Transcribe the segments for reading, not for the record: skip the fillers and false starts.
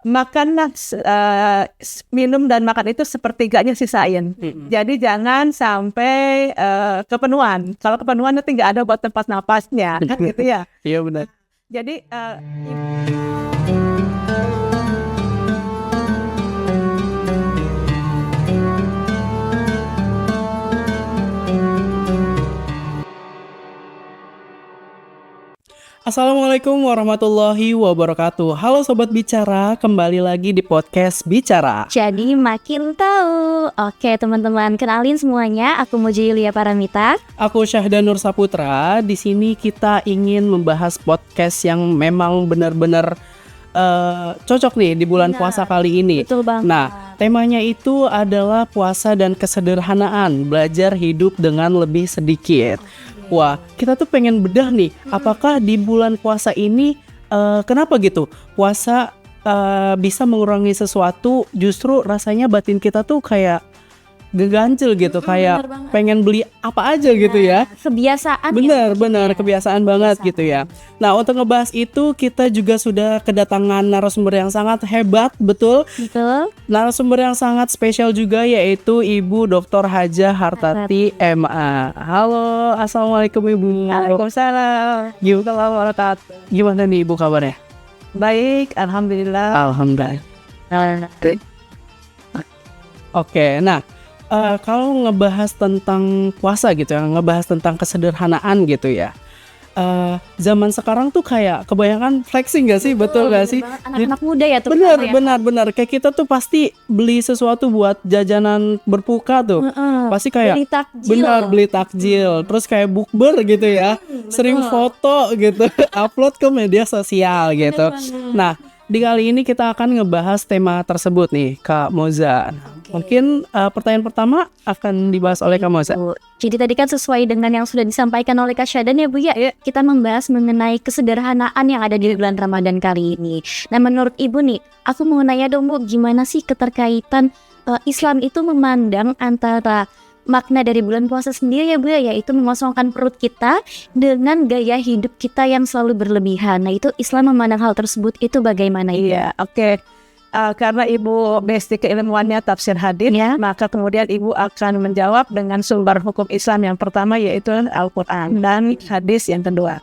makanlah minum dan makan itu sepertiganya sisain. Jadi jangan sampai kepenuhan. Kalau kepenuhan nanti nggak ada buat tempat napasnya, kan gitu ya. Iya benar. Jadi Assalamualaikum warahmatullahi wabarakatuh. Halo Sobat Bicara, kembali lagi di podcast Bicara. Jadi makin tahu. Oke teman-teman, kenalin semuanya. Aku Moji Yulia Paramita. Aku Syahdan Nur Saputra. Di sini kita ingin membahas podcast yang memang benar-benar cocok nih di bulan puasa kali ini. Betul banget. Nah, temanya itu adalah puasa dan kesederhanaan, belajar hidup dengan lebih sedikit. Wah, kita tuh pengen bedah nih, apakah di bulan puasa ini kenapa gitu? Puasa bisa mengurangi sesuatu, justru rasanya batin kita tuh kayak gegancel gitu, kayak pengen beli apa aja gitu ya. Kebiasaan. Benar, kebiasaan banget gitu ya. Nah, untuk ngebahas itu kita juga sudah kedatangan narasumber yang sangat hebat, betul? Betul. Narasumber yang sangat spesial juga yaitu Ibu Dr. Hajah Hartati MA. Halo, assalamualaikum Ibu. Waalaikumsalam. Gimana nih Ibu kabarnya? Baik, alhamdulillah. Alhamdulillah. Oke, nah kalau ngebahas tentang puasa gitu ya, ngebahas tentang kesederhanaan gitu ya. Zaman sekarang tuh kayak kebanyakan flexing gak sih? Betul gak sih? Anak-anak muda ya tuh. Benar. Kayak kita tuh pasti beli sesuatu buat jajanan berbuka tuh. Pasti kayak beli takjil. Terus kayak bukber gitu ya. Sering foto gitu, upload ke media sosial gitu. Nah, di kali ini kita akan ngebahas tema tersebut nih, Kak Moza. Mungkin pertanyaan pertama akan dibahas oleh Kak Moza. Jadi tadi kan sesuai dengan yang sudah disampaikan oleh Kak Syahdan ya Bu ya, kita membahas mengenai kesederhanaan yang ada di bulan Ramadan kali ini. Nah menurut Ibu nih, aku mau nanya dong Bu, gimana sih keterkaitan Islam itu memandang antara makna dari bulan puasa sendiri ya Bu ya, yaitu mengosongkan perut kita dengan gaya hidup kita yang selalu berlebihan. Nah itu Islam memandang hal tersebut itu bagaimana? Iya, oke. Karena Ibu basic keilmuannya tafsir hadis, maka kemudian Ibu akan menjawab dengan sumber hukum Islam yang pertama yaitu Al-Quran dan hadis yang kedua.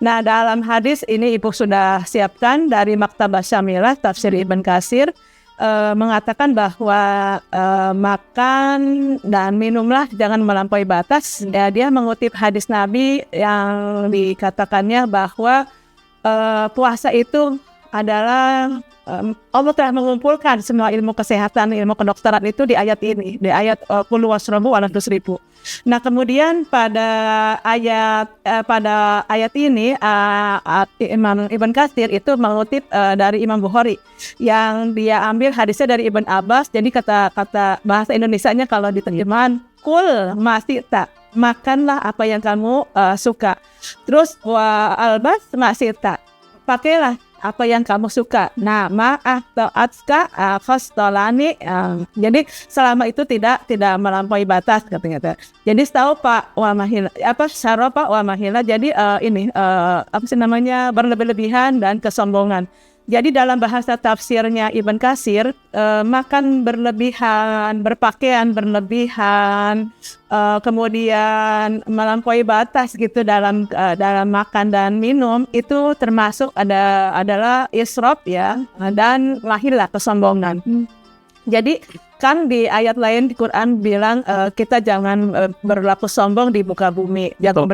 Nah dalam hadis ini Ibu sudah siapkan dari Maktabah Syamilah tafsir Ibn Katsir, mengatakan bahwa makan dan minumlah jangan melampaui batas. Dia mengutip hadis Nabi yang dikatakannya bahwa puasa itu adalah Allah telah mengumpulkan semua ilmu kesehatan, ilmu kedokteran itu di ayat ini, di ayat Qul washrabu wala tusrifu. Nah kemudian pada ayat ini Imam Ibn Katsir itu mengutip dari Imam Bukhari yang dia ambil hadisnya dari Ibn Abbas. Jadi kata bahasa Indonesianya kalau diterjemahkan, kul masih tak, makanlah apa yang kamu suka. Terus wa albas masih tak, pakailah apa yang kamu suka. Nah, ma'ata'atska fastolani. Jadi selama itu tidak melampaui batas katanya. Jadi setahu Pak Wamahila Saropa Wamahila. Jadi berlebih-lebihan dan kesombongan. Jadi dalam bahasa tafsirnya Ibn Katsir, makan berlebihan, berpakaian berlebihan, kemudian melampaui batas gitu dalam makan dan minum itu termasuk adalah israf ya, dan lahirlah kesombongan. Jadi kan di ayat lain di Quran bilang kita jangan berlaku sombong di muka bumi, jangan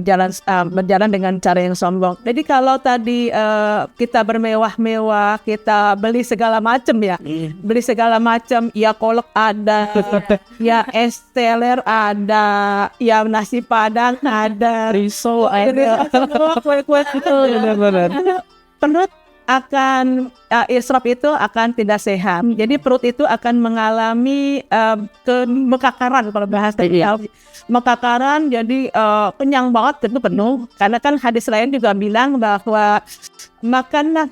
berjalan dengan cara yang sombong. Jadi kalau tadi kita bermewah-mewah, kita beli segala macam ya, ya kolak ada, ya es teler ada, ya nasi padang ada, risol ada, kue-kue itu perut akan israf itu akan tidak sehat. Jadi perut itu akan mengalami kemekakaran kalau bahasa mekakaran. Jadi kenyang banget, tentu penuh. Karena kan hadis lain juga bilang bahwa makanlah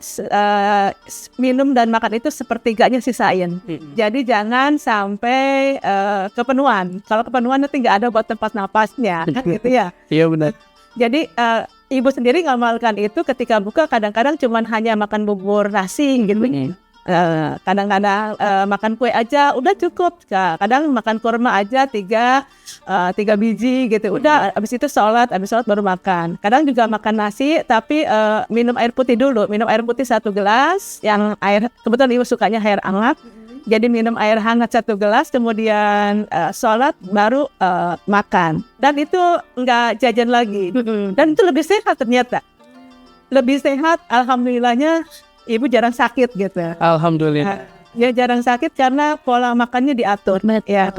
minum dan makan itu sepertiganya sisain. Jadi jangan sampai kepenuhan. Kalau kepenuhan nanti nggak ada buat tempat napasnya, kan gitu ya. Iya benar. Jadi Ibu sendiri ngamalkan itu ketika buka kadang-kadang cuma hanya makan bubur nasi gitu. Kadang-kadang makan kue aja udah cukup. Kadang makan kurma aja 3 biji gitu. Udah habis itu sholat baru makan. Kadang juga makan nasi tapi minum air putih dulu. Minum air putih 1 gelas, yang air kebetulan ibu sukanya air hangat. Jadi minum air hangat 1 gelas, kemudian sholat baru makan. Dan itu nggak jajan lagi. Dan itu lebih sehat ternyata. Lebih sehat, alhamdulillahnya. Ibu jarang sakit gitu. Alhamdulillah. Ya jarang sakit karena pola makannya diatur. Ya.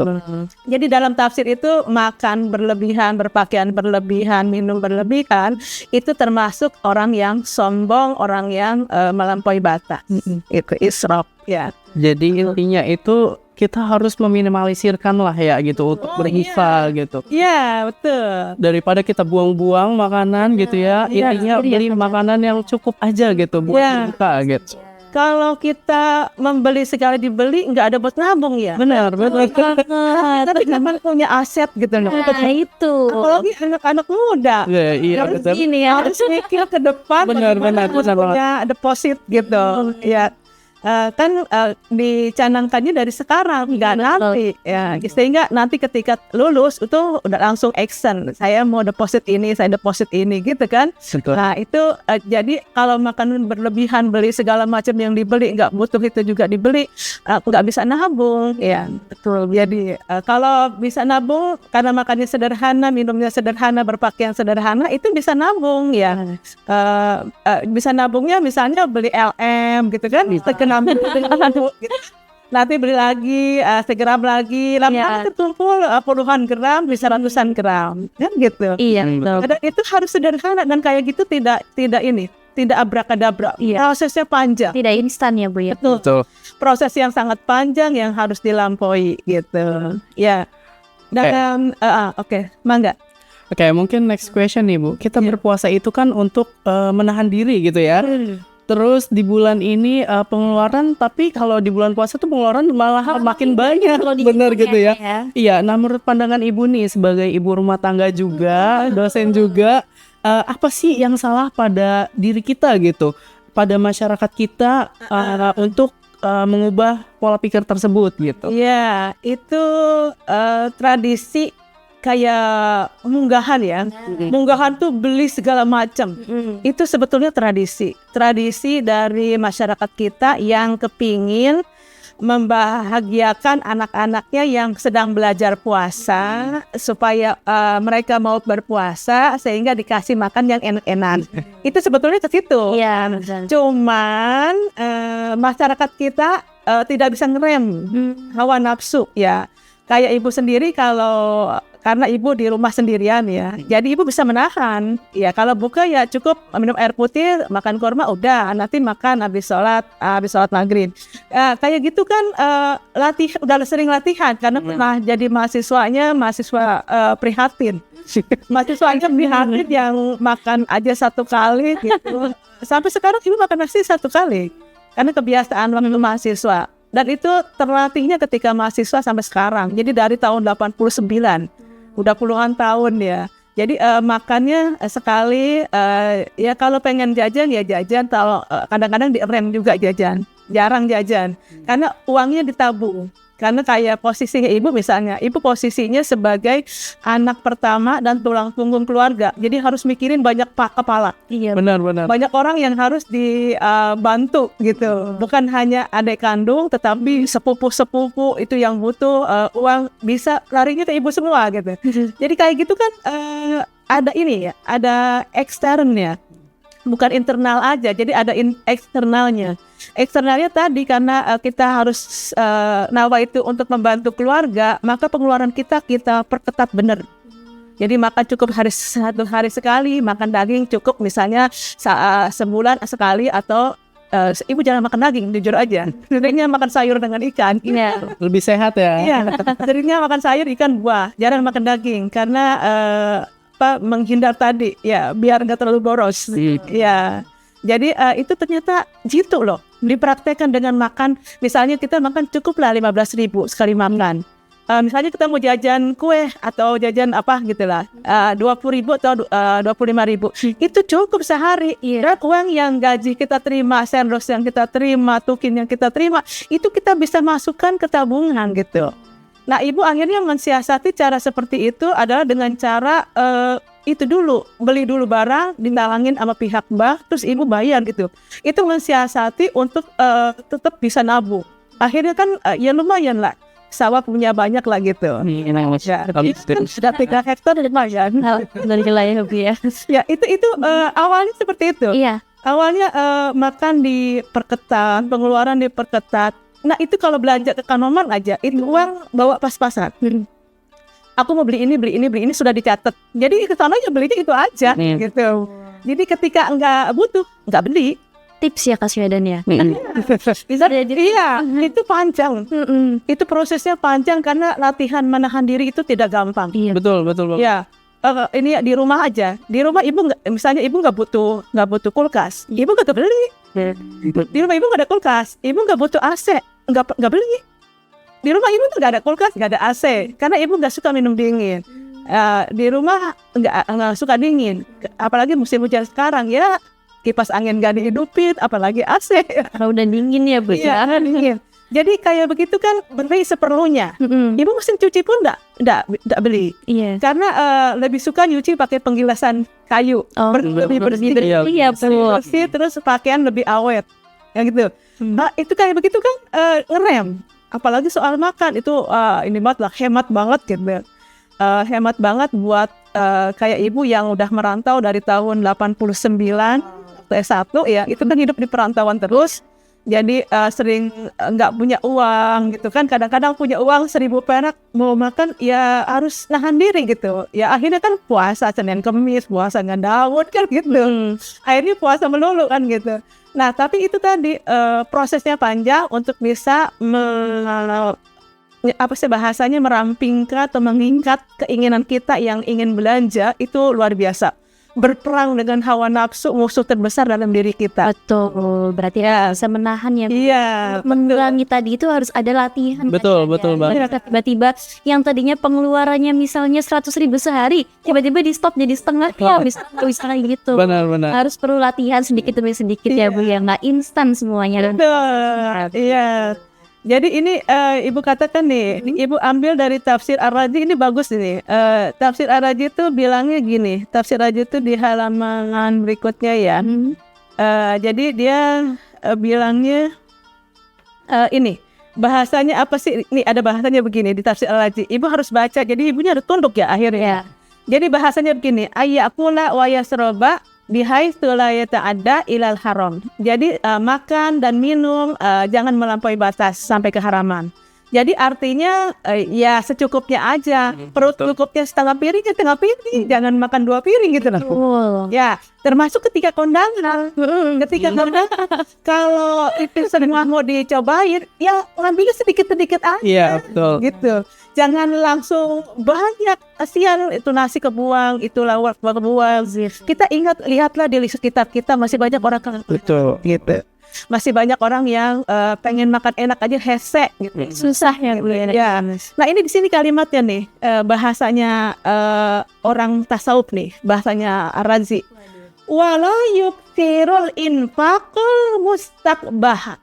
Jadi dalam tafsir itu makan berlebihan, berpakaian berlebihan, minum berlebihan itu termasuk orang yang sombong, orang yang melampaui batas. Itu israf. Ya. Jadi intinya itu kita harus meminimalisirkan lah ya gitu untuk berinfak gitu. Iya betul. Daripada kita buang-buang makanan gitu ya, intinya beli makanan yang cukup aja gitu buat buka gitu. Kalau kita membeli sekali dibeli nggak ada buat nabung ya. Benar. Kita memang punya aset gitu loh. Nah itu. Apalagi anak-anak muda. Iya betul. Ini ya harus mikir ke depan. Benar. Punya deposit gitu. Ya. Kan dicanangkannya dari sekarang, nggak nanti ya, sehingga nanti ketika lulus itu udah langsung action, saya mau deposit ini, saya deposit ini gitu kan. Nah itu jadi kalau makan berlebihan, beli segala macam yang dibeli nggak butuh itu juga dibeli, nggak bisa nabung ya. Betul. Jadi kalau bisa nabung karena makannya sederhana, minumnya sederhana, berpakaian sederhana, itu bisa nabung ya. Bisa nabungnya misalnya beli LM gitu kan, nabung gitu. Nanti beli lagi segram lagi, lama-lama terkumpul puluhan gram, bisa ratusan gram kan gitu. Iya. Dan itu harus sederhana dan kayak gitu tidak abrakadabra. Prosesnya panjang. Tidak instan ya Bu ya. Betul. Proses yang sangat panjang yang harus dilampaui gitu. Ya. Dan oke, mangga. Oke, mungkin next question nih Bu. Kita berpuasa itu kan untuk menahan diri gitu ya. Terus di bulan ini pengeluaran, tapi kalau di bulan puasa tuh pengeluaran malah makin banyak. Benar gitu ya. Iya, nah menurut pandangan Ibu nih sebagai ibu rumah tangga juga, dosen juga, apa sih yang salah pada diri kita gitu, pada masyarakat kita untuk mengubah pola pikir tersebut gitu? Iya, itu tradisi kayak munggahan ya. Munggahan tuh beli segala macam. Itu sebetulnya tradisi dari masyarakat kita yang kepingin membahagiakan anak-anaknya yang sedang belajar puasa supaya mereka mau berpuasa sehingga dikasih makan yang enak-enak. Itu sebetulnya ke situ. Iya. Cuman masyarakat kita tidak bisa ngerem hawa nafsu ya. Kayak ibu sendiri karena ibu di rumah sendirian ya, jadi ibu bisa menahan. Ya kalau buka ya cukup minum air putih, makan kurma udah, nanti makan habis sholat maghrib. Kayak gitu kan udah sering latihan karena pernah jadi mahasiswa prihatin. Mahasiswanya prihatin yang makan aja 1 kali gitu. Sampai sekarang ibu makan nasi 1 kali karena kebiasaan waktu mahasiswa. Dan itu terlatihnya ketika mahasiswa sampai sekarang. Jadi dari tahun 89, udah puluhan tahun ya. Jadi makannya sekali, ya kalau pengen jajan ya jajan, kalau kadang-kadang direm juga jajan. Jarang jajan, karena uangnya ditabung. Karena kayak posisinya ibu misalnya, ibu posisinya sebagai anak pertama dan tulang punggung keluarga. Jadi harus mikirin banyak kepala. Iya. Benar. Banyak orang yang harus dibantu gitu. Bukan hanya adik kandung, tetapi sepupu itu yang butuh uang, bisa larinya ke ibu semua gitu. Jadi kayak gitu kan ada ini ya, ada eksternnya. Bukan internal aja, jadi ada eksternalnya. Eksternalnya tadi karena kita harus nawa itu untuk membantu keluarga, maka pengeluaran kita perketat benar. Jadi makan cukup 1 hari sekali, makan daging cukup misalnya sebulan sekali, atau ibu jangan makan daging, jujur aja. Seringnya makan sayur dengan ikan. Iya. Lebih sehat ya. Iya, seringnya makan sayur, ikan, buah, jarang makan daging karena menghindar tadi ya, biar nggak terlalu boros. Ya. Jadi itu ternyata jitu loh, dipraktekkan dengan makan. Misalnya kita makan cukuplah 15.000 sekali makan. misalnya kita mau jajan kue atau jajan apa gitulah, 20.000 atau 25.000, itu cukup sehari. Dan uang yang gaji kita terima, sendok yang kita terima, tukin yang kita terima, itu kita bisa masukkan ke tabungan gitu. Nah, ibu akhirnya mensiasati cara seperti itu adalah dengan cara itu dulu, beli dulu barang, ditalangin sama pihak bank, terus ibu bayar gitu. Itu mensiasati untuk tetap bisa nabung. Akhirnya kan ya lumayan lah. Sawah punya banyak lah gitu. Sudah 3 hektar lumayan. Dari wilayah ya. Ya itu awalnya seperti itu. Iya. Awalnya makan diperketat, pengeluaran diperketat. Nah itu kalau belanja ke Kanoman aja, itu uang bawa pas-pasan. Aku mau beli ini sudah dicatat. Jadi ke sana aja belinya itu aja gitu. Jadi ketika enggak butuh, enggak beli. Tips ya Kak Swedan ya. Iya, itu panjang. Itu prosesnya panjang karena latihan menahan diri itu tidak gampang. Iya. Betul. Ya, ini di rumah aja. Di rumah ibu misalnya ibu nggak butuh kulkas, ibu nggak beli. Di rumah ibu nggak ada kulkas, ibu nggak butuh AC, nggak beli. Di rumah ibu tuh nggak ada kulkas, nggak ada AC, karena ibu nggak suka minum dingin. Di rumah nggak suka dingin, apalagi musim hujan sekarang ya. Kipas angin gak dihidupin, apalagi AC. Kalau udah dingin ya Bu. Iya, dingin. Jadi kayak begitu kan beli seperlunya. Ibu mesin cuci pun enggak beli. Iya. Karena lebih suka nyuci pakai penggilasan kayu. Lebih bersih. Iya, bersih, terus pakaian lebih awet. Ya gitu. Nah, itu kayak begitu kan ngerem. Apalagi soal makan itu ini banget lah, hemat banget gitu. Hemat banget buat kayak ibu yang udah merantau dari tahun 89 S1 ya, itu kan hidup di perantauan terus, jadi sering nggak punya uang gitu kan, kadang-kadang punya uang 1.000 perak mau makan ya harus nahan diri gitu ya, akhirnya kan puasa Senin Kemis, puasa nggak Daud kan gitu, akhirnya puasa melulu kan gitu. Nah tapi itu tadi prosesnya panjang untuk bisa bahasanya merampingkan atau mengikat keinginan kita yang ingin belanja itu luar biasa. Berperang dengan hawa nafsu, musuh terbesar dalam diri kita. Betul, berarti ya bisa menahan ya. Iya, mengurangi tadi itu harus ada latihan. Betul banget. Tiba-tiba yang tadinya pengeluarannya misalnya 100.000 sehari, tiba-tiba di stop jadi setengah ya, misalnya gitu. Benar. Harus perlu latihan sedikit demi sedikit ya Bu ya, nggak instan semuanya. Betul, iya. Jadi ini ibu katakan nih, ibu ambil dari tafsir Ar-Razi, ini bagus ini. Tafsir Ar-Razi itu bilangnya gini, tafsir Ar-Razi itu di halaman berikutnya ya. Jadi dia bilangnya ini bahasanya apa sih? Ini ada bahasanya begini di tafsir Ar-Razi. Ibu harus baca, jadi ibunya harus tunduk ya akhirnya. Jadi bahasanya begini, ayyakula wa yasroba bihaitsu la yata'adda ilal haram. Jadi makan dan minum jangan melampaui batas sampai keharaman. Jadi artinya ya secukupnya aja. Perut cukupnya setengah piring, jangan makan 2 piring gitu loh. Ya, termasuk ketika kondangan. Ketika kondangan kalau itu semua mau dicobain, ya ngambilnya sedikit-sedikit aja. Iya, betul. Gitu. Jangan langsung banyak, kasihan itu nasi kebuang, itu lawar kebuang. Kita lihatlah di sekitar kita masih banyak orang betul gitu. Masih banyak orang yang pengen makan enak aja hese gitu. Susah ya. Nah, ini di sini kalimatnya nih, bahasanya orang tasawuf nih, bahasanya Ar-Razi. Wala yukthirul infaqul mustaqbah.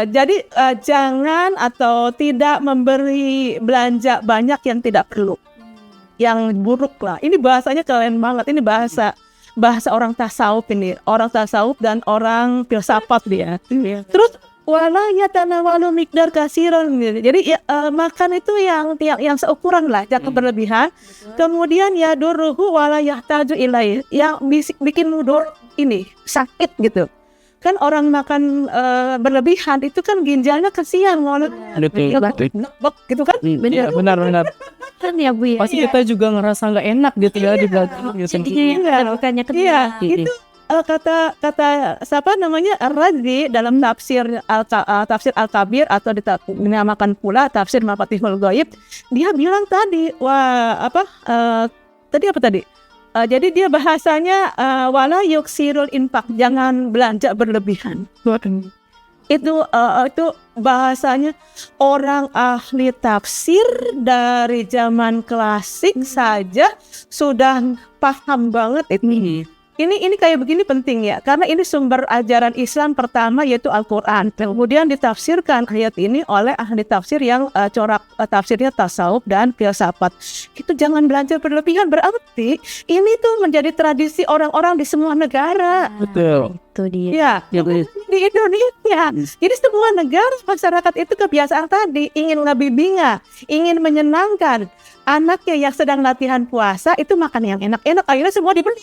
Jadi jangan atau tidak memberi belanja banyak yang tidak perlu, yang buruk lah. Ini bahasanya keren banget. Ini bahasa orang tasawuf ini, orang tasawuf dan orang filsafat dia. Terus wala yatanawalu miqdar kasiran. Jadi makan itu yang seukuran lah, jangan berlebihan. Kemudian ya duruhu wala yahtaju ilai, yang bikin mudur ini sakit gitu. Kan orang makan berlebihan itu kan ginjalnya kasihan gitu kan. Benar. Kan ya Bu ya. Pasti kita juga ngerasa nggak enak gitu ya di belakang. Iya, itu kata siapa namanya Ar-Razi dalam tafsir Al-Kabir atau dinamakan pula tafsir Mafatihul Ghaib, dia bilang tadi tadi jadi dia bahasanya wala yuksirul infaq, jangan belanja berlebihan. Itu bahasanya orang ahli tafsir dari zaman klasik saja sudah paham banget itu. Ini kayak begini penting ya, karena ini sumber ajaran Islam pertama yaitu Al-Quran. Kemudian ditafsirkan ayat ini oleh ahli tafsir yang corak tafsirnya tasawuf dan filsafat. Itu jangan belajar berlebihan, berarti ini tuh menjadi tradisi orang-orang di semua negara. Betul. Itu dia. Ya, di Indonesia. Jadi semua negara masyarakat itu kebiasaan tadi, ingin ngebimbingan, ingin menyenangkan. Anaknya yang sedang latihan puasa itu makan yang enak-enak, akhirnya semua dibeli.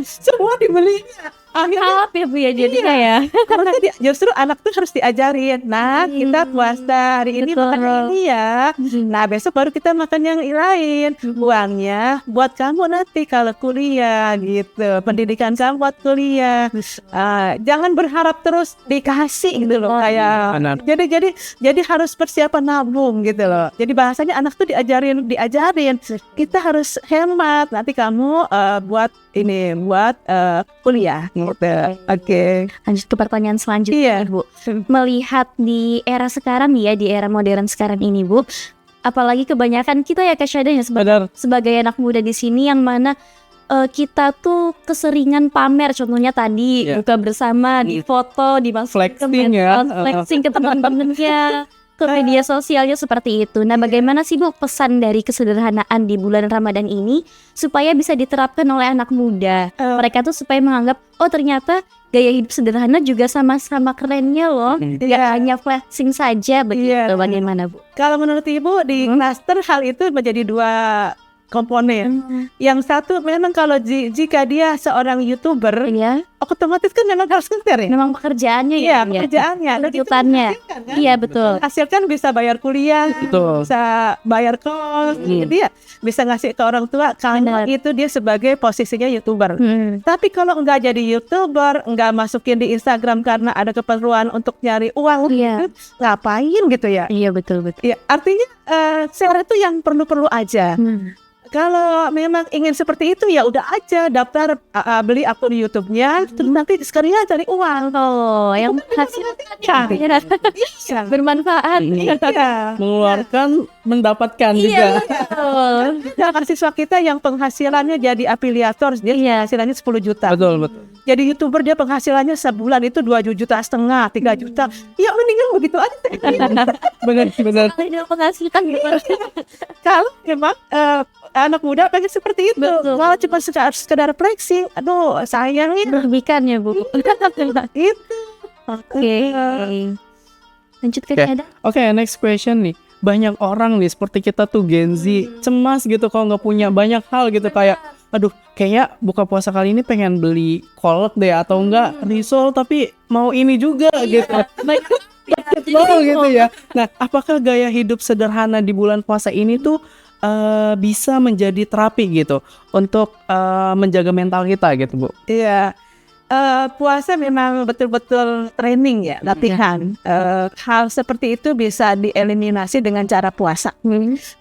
Semua dibeli. Akhirnya Halap ya Bu ya jadinya ya. karena justru anak tuh harus diajarin. Nah, kita puasa hari ini makan yang ini ya. Nah, besok baru kita makan yang lain. Uangnya buat kamu nanti kalau kuliah gitu. Pendidikan kamu buat kuliah. Jangan berharap terus dikasih gitu loh kayak. Jadi harus persiapan nabung gitu loh. Jadi bahasanya anak tuh diajarin. Kita harus hemat. Nanti kamu buat kuliah. Oke. Lanjut ke pertanyaan selanjutnya Bu. Melihat di era sekarang ya, di era modern sekarang ini Bu, apalagi kebanyakan kita ya Kak Syahdan ya sebagai anak muda di sini yang mana kita tuh keseringan pamer, contohnya tadi buka bersama, di foto, di flexing ke teman-temannya, ke media sosialnya seperti itu. Nah, bagaimana sih Bu pesan dari kesederhanaan di bulan Ramadan ini supaya bisa diterapkan oleh anak muda? Mereka tuh supaya menganggap, oh ternyata gaya hidup sederhana juga sama-sama kerennya loh. Gak hanya flexing saja begitu. Bagaimana Bu? Kalau menurut Ibu di klaster hal itu menjadi dua komponen. Yang satu memang kalau jika dia seorang YouTuber, otomatis kan memang harus ngeter ya. Memang pekerjaannya ya. Pekerjaannya. Tuntutannya. Iya betul. Hasilkan bisa bayar kuliah, bisa bayar kos, dia bisa ngasih ke orang tua karena itu dia sebagai posisinya YouTuber. Tapi kalau enggak jadi YouTuber, enggak masukin di Instagram karena ada keperluan untuk nyari uang, ngapain gitu ya? Iya betul. Ya, artinya share itu yang perlu-perlu aja. Kalau memang ingin seperti itu ya udah aja daftar beli akun YouTube-nya, terus nanti sekalian cari uang. Oh, yang bermanfaat. Mengeluarkan, mendapatkan juga. Nah, mahasiswa kita yang penghasilannya jadi afiliator, dia penghasilannya 10 juta. Betul. Jadi YouTuber dia penghasilannya sebulan itu 2,5 juta, 3 juta. Ya mendingan begitu aja. Benar. Penghasilan Kalau memang anak muda pengen seperti itu, malah cuma sekedar flexing, aduh sayangnya merugikannya Bu. Itu. Oke. Lanjut ke Syahdan. Oke, next question nih. Banyak orang nih seperti kita tuh Gen Z cemas gitu kalau nggak punya banyak hal gitu, kayak aduh kayak buka puasa kali ini pengen beli kolak deh atau enggak risol tapi mau ini juga gitu. Gitu ya. Nah, apakah gaya hidup sederhana di bulan puasa ini tuh bisa menjadi terapi gitu untuk menjaga mental kita gitu Bu? Iya. Puasa memang betul-betul training ya, latihan. Hal seperti itu bisa dieliminasi dengan cara puasa.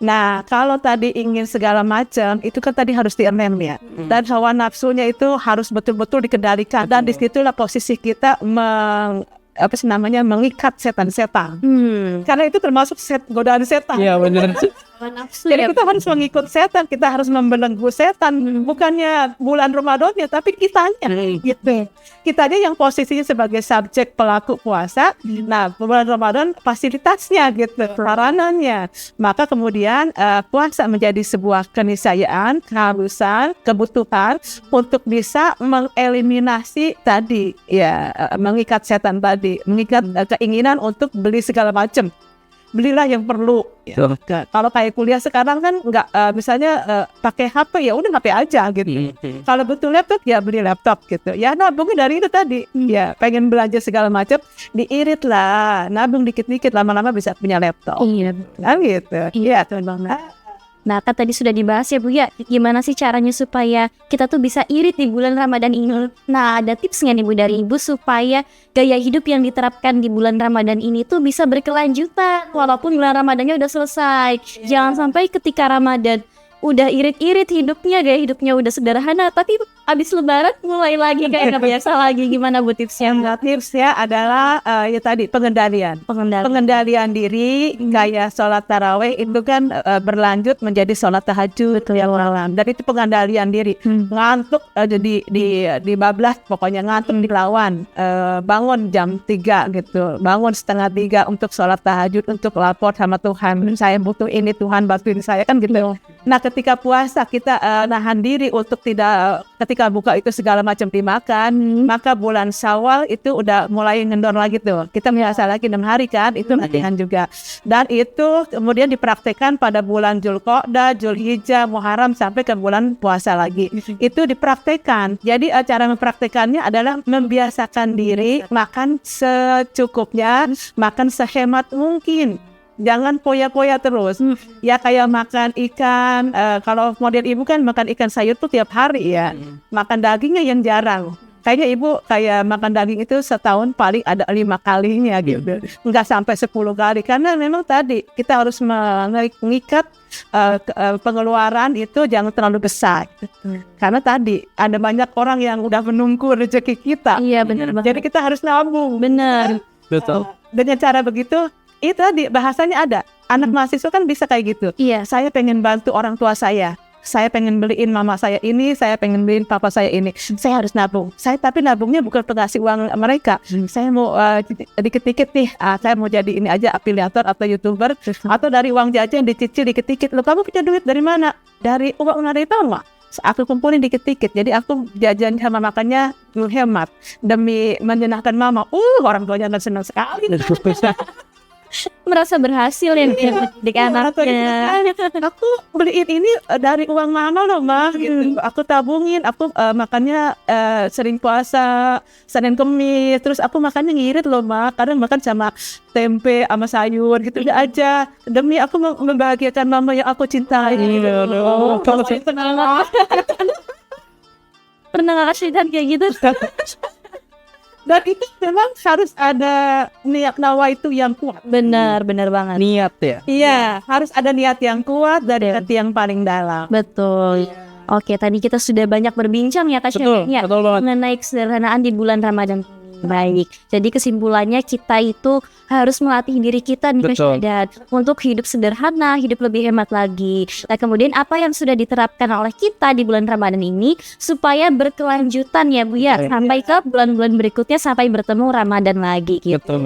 Nah, kalau tadi ingin segala macam, itu kan tadi harus direm ya. Dan hawa nafsunya itu harus betul-betul dikendalikan. Dan disitulah posisi kita mengikat setan-setan. Karena itu termasuk godaan setan. Iya benar. Jadi kita harus mengikut setan, kita harus membelenggu setan. Bukannya bulan Ramadannya, tapi kitanya gitu. Kitanya yang posisinya sebagai subjek pelaku puasa. Nah, bulan Ramadan fasilitasnya gitu, sarananya. Maka kemudian puasa menjadi sebuah keniscayaan, keharusan, kebutuhan untuk bisa mengeliminasi tadi ya, mengikat setan tadi, mengikat keinginan untuk beli segala macam. Belilah yang perlu. Kalau kayak kuliah sekarang kan nggak misalnya pakai HP ya udah HP aja gitu. Kalau butuh laptop ya beli laptop gitu. Ya nabungnya dari itu tadi. Ya pengen belanja segala macam diirit lah, nabung dikit-dikit lama-lama bisa punya laptop. Iya. Kan gitu. Iya teman-teman. Nah, kan tadi sudah dibahas ya Bu ya, gimana sih caranya supaya kita tuh bisa irit di bulan Ramadan ini. Nah, ada tips nggak nih Bu dari Ibu supaya gaya hidup yang diterapkan di bulan Ramadan ini tuh bisa berkelanjutan walaupun bulan Ramadannya udah selesai. Jangan sampai ketika Ramadan udah irit-irit hidupnya, gaya hidupnya udah sederhana, tapi abis lebaran mulai lagi kayak nggak biasa lagi. Gimana Bu tipsnya? Tipsnya adalah ya tadi pengendalian diri. Kayak sholat tarawih itu kan berlanjut menjadi sholat tahajud yang malam, dan itu pengendalian diri. Ngantuk di bablas, pokoknya ngantuk dilawan. Bangun jam 3 gitu, bangun setengah 3 untuk sholat tahajud, untuk lapor sama Tuhan, saya butuh ini, Tuhan bantuin saya, kan gitu. Nah ketika puasa kita nahan diri untuk tidak, ketika buka itu segala macam dimakan, maka bulan Syawal itu udah mulai ngendor lagi tuh. Kita biasa lagi 6 hari kan, itu latihan juga. Dan itu kemudian dipraktekkan pada bulan Dzulqa'dah, Dzulhijjah, Muharram sampai ke bulan puasa lagi. Itu dipraktekkan. Jadi cara mempraktekannya adalah membiasakan diri makan secukupnya, makan sehemat mungkin. Jangan poya-poya terus. Ya kayak makan ikan, kalau model ibu kan makan ikan sayur tuh tiap hari ya. Makan dagingnya yang jarang. Kayaknya ibu kayak makan daging itu setahun paling ada 5 kalinya gitu. Enggak sampai 10 kali. Karena memang tadi kita harus mengikat pengeluaran itu jangan terlalu besar. Karena tadi ada banyak orang yang udah menunggu rezeki kita. Iya benar banget. Jadi kita harus nabung. Benar. Betul. Dengan cara begitu, itu tadi bahasanya ada. Anak mahasiswa kan bisa kayak gitu. Iya. Saya pengen bantu orang tua saya pengen beliin mama saya ini, saya pengen beliin papa saya ini. Saya harus nabung. Tapi nabungnya bukan pengasih uang mereka. Saya mau dikit-dikit nih. Saya mau jadi ini aja, afiliator atau YouTuber, atau dari uang jajan dicicil dikit-dikit. Loh, kamu punya duit dari mana? Dari uang dari mama. Aku kumpulin dikit-dikit. Jadi aku jajan sama makannya hemat demi menyenangkan mama. Orang tuanya senang sekali. Merasa berhasil ya mendidik anaknya. Aku beliin ini dari uang mama loh mah gitu. Aku tabungin, aku makannya sering puasa Senin Kemis, terus aku makannya ngirit loh mah, kadang makan sama tempe sama sayur gitu. Udah aja demi aku membahagiakan mama yang aku cintai. Kalau saya pernah nggak kasih kayak gitu? Dan itu memang harus ada niat nawaitu yang kuat. Benar banget. Niat ya. Iya, harus ada niat yang kuat dan hati yang paling dalam. Betul. Oke, tadi kita sudah banyak berbincang ya Kak Betul, Syafin ya, betul banget. mengenai kesederhanaan di bulan Ramadan. Baik, jadi kesimpulannya kita itu harus melatih diri kita nih Kak Syahadat untuk hidup sederhana, hidup lebih hemat lagi. Nah kemudian apa yang sudah diterapkan oleh kita di bulan Ramadan ini supaya berkelanjutan ya Bu ya, sampai ke bulan-bulan berikutnya sampai bertemu Ramadan lagi gitu.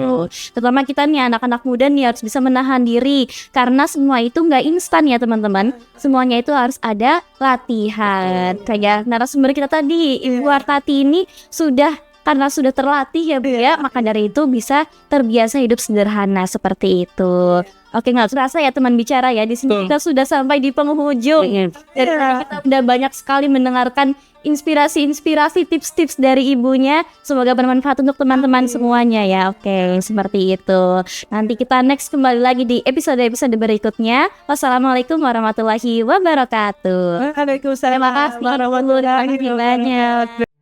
Terutama kita nih anak-anak muda nih harus bisa menahan diri, karena semua itu nggak instan ya teman-teman. Semuanya itu harus ada latihan. Kayak narasumber kita tadi, Ibu Artati ini karena sudah terlatih ya Bu ya, maka dari itu bisa terbiasa hidup sederhana seperti itu. Oke, nggak terasa ya teman bicara ya, di sini kita sudah sampai di penghujung. Dan kita udah banyak sekali mendengarkan inspirasi, tips-tips dari ibunya. Semoga bermanfaat untuk teman-teman semuanya ya. Oke, seperti itu. Nanti kita next kembali lagi di episode-episode berikutnya. Wassalamualaikum warahmatullahi wabarakatuh. Waalaikumsalam Terima kasih warahmatullahi wabarakatuh.